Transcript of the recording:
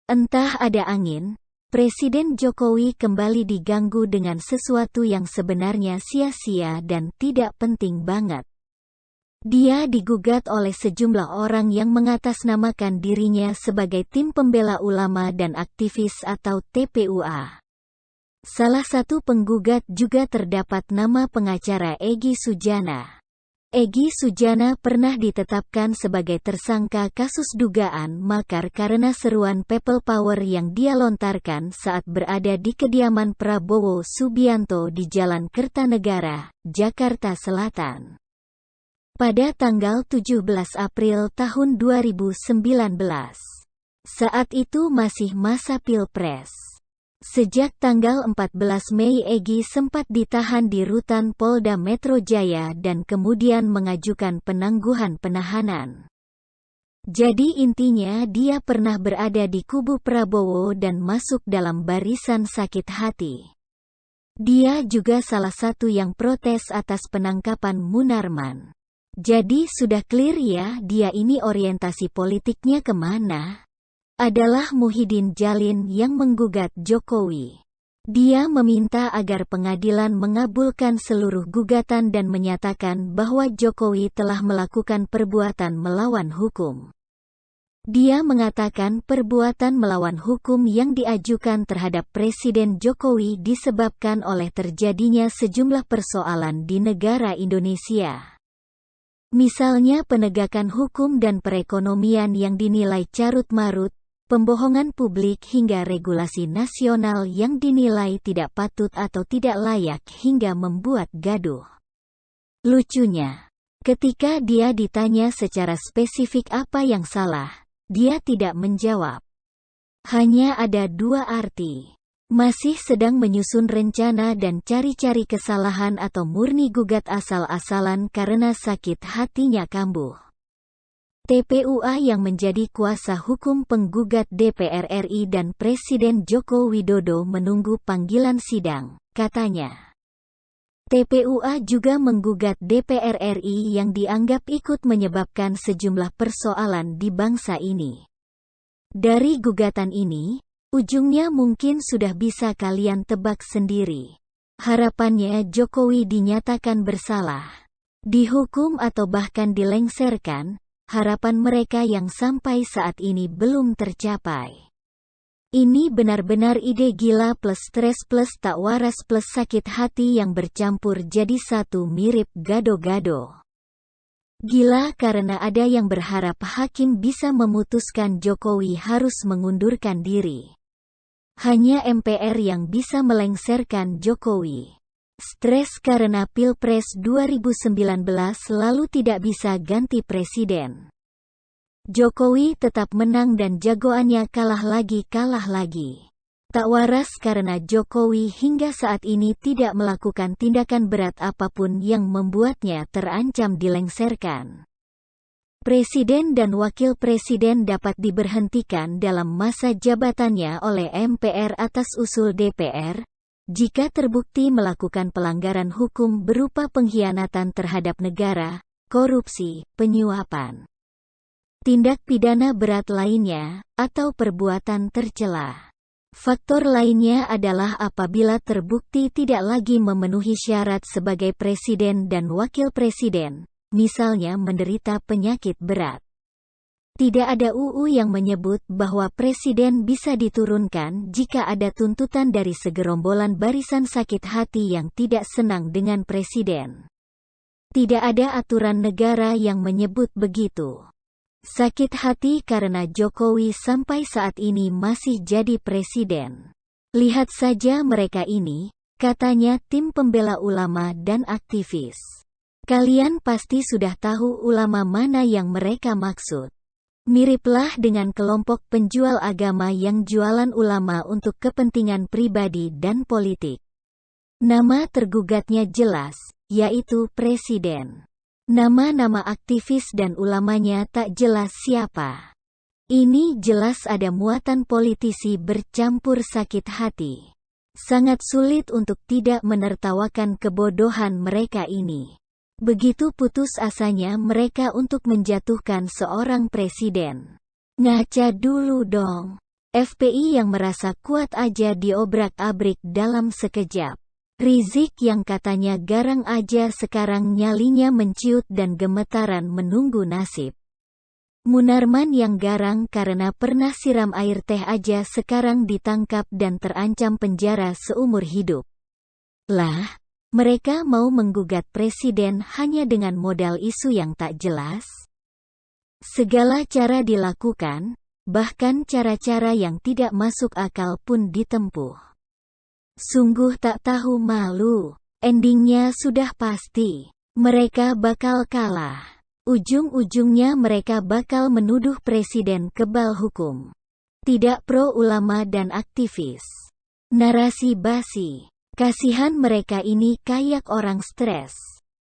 Entah ada angin, Presiden Jokowi kembali diganggu dengan sesuatu yang sebenarnya sia-sia dan tidak penting banget. Dia digugat oleh sejumlah orang yang mengatasnamakan dirinya sebagai Tim Pembela Ulama dan Aktivis atau TPUA. Salah satu penggugat juga terdapat nama pengacara Egy Sujana. Egy Sujana pernah ditetapkan sebagai tersangka kasus dugaan makar karena seruan People Power yang dia lontarkan saat berada di kediaman Prabowo Subianto di Jalan Kertanegara, Jakarta Selatan. Pada tanggal 17 April tahun 2019. Saat itu masih masa Pilpres. Sejak tanggal 14 Mei Egy sempat ditahan di rutan Polda Metro Jaya dan kemudian mengajukan penangguhan penahanan. Jadi intinya dia pernah berada di kubu Prabowo dan masuk dalam barisan sakit hati. Dia juga salah satu yang protes atas penangkapan Munarman. Jadi sudah clear ya dia ini orientasi politiknya kemana? Adalah Muhyiddin Jalin yang menggugat Jokowi. Dia meminta agar pengadilan mengabulkan seluruh gugatan dan menyatakan bahwa Jokowi telah melakukan perbuatan melawan hukum. Dia mengatakan perbuatan melawan hukum yang diajukan terhadap Presiden Jokowi disebabkan oleh terjadinya sejumlah persoalan di negara Indonesia. Misalnya penegakan hukum dan perekonomian yang dinilai carut-marut, pembohongan publik hingga regulasi nasional yang dinilai tidak patut atau tidak layak hingga membuat gaduh. Lucunya, ketika dia ditanya secara spesifik apa yang salah, dia tidak menjawab. Hanya ada dua arti. Masih sedang menyusun rencana dan cari-cari kesalahan atau murni gugat asal-asalan karena sakit hatinya kambuh. TPUA yang menjadi kuasa hukum penggugat DPR RI dan Presiden Joko Widodo menunggu panggilan sidang, katanya. TPUA juga menggugat DPR RI yang dianggap ikut menyebabkan sejumlah persoalan di bangsa ini. Dari gugatan ini, ujungnya mungkin sudah bisa kalian tebak sendiri. Harapannya Jokowi dinyatakan bersalah, dihukum atau bahkan dilengsarkan. Harapan mereka yang sampai saat ini belum tercapai. Ini benar-benar ide gila plus stres plus tak waras plus sakit hati yang bercampur jadi satu mirip gado-gado. Gila karena ada yang berharap hakim bisa memutuskan Jokowi harus mengundurkan diri. Hanya MPR yang bisa melengsarkan Jokowi. Stres karena Pilpres 2019 lalu tidak bisa ganti presiden. Jokowi tetap menang dan jagoannya kalah lagi. Tak waras karena Jokowi hingga saat ini tidak melakukan tindakan berat apapun yang membuatnya terancam dilengsarkan. Presiden dan wakil presiden dapat diberhentikan dalam masa jabatannya oleh MPR atas usul DPR, jika terbukti melakukan pelanggaran hukum berupa pengkhianatan terhadap negara, korupsi, penyuapan, tindak pidana berat lainnya, atau perbuatan tercela. Faktor lainnya adalah apabila terbukti tidak lagi memenuhi syarat sebagai presiden dan wakil presiden, misalnya menderita penyakit berat. Tidak ada UU yang menyebut bahwa presiden bisa diturunkan jika ada tuntutan dari segerombolan barisan sakit hati yang tidak senang dengan presiden. Tidak ada aturan negara yang menyebut begitu. Sakit hati karena Jokowi sampai saat ini masih jadi presiden. Lihat saja mereka ini, katanya tim pembela ulama dan aktivis. Kalian pasti sudah tahu ulama mana yang mereka maksud. Miriplah dengan kelompok penjual agama yang jualan ulama untuk kepentingan pribadi dan politik. Nama tergugatnya jelas, yaitu presiden. Nama-nama aktivis dan ulamanya tak jelas siapa. Ini jelas ada muatan politisi bercampur sakit hati. Sangat sulit untuk tidak menertawakan kebodohan mereka ini. Begitu putus asanya mereka untuk menjatuhkan seorang presiden. Ngaca dulu dong. FPI yang merasa kuat aja diobrak-abrik dalam sekejap. Rizik yang katanya garang aja sekarang nyalinya menciut dan gemetaran menunggu nasib. Munarman yang garang karena pernah siram air teh aja sekarang ditangkap dan terancam penjara seumur hidup. Lah, mereka mau menggugat presiden hanya dengan modal isu yang tak jelas? Segala cara dilakukan, bahkan cara-cara yang tidak masuk akal pun ditempuh. Sungguh tak tahu malu. Endingnya sudah pasti. Mereka bakal kalah. Ujung-ujungnya mereka bakal menuduh presiden kebal hukum. Tidak pro ulama dan aktivis. Narasi basi. Kasihan mereka ini kayak orang stres.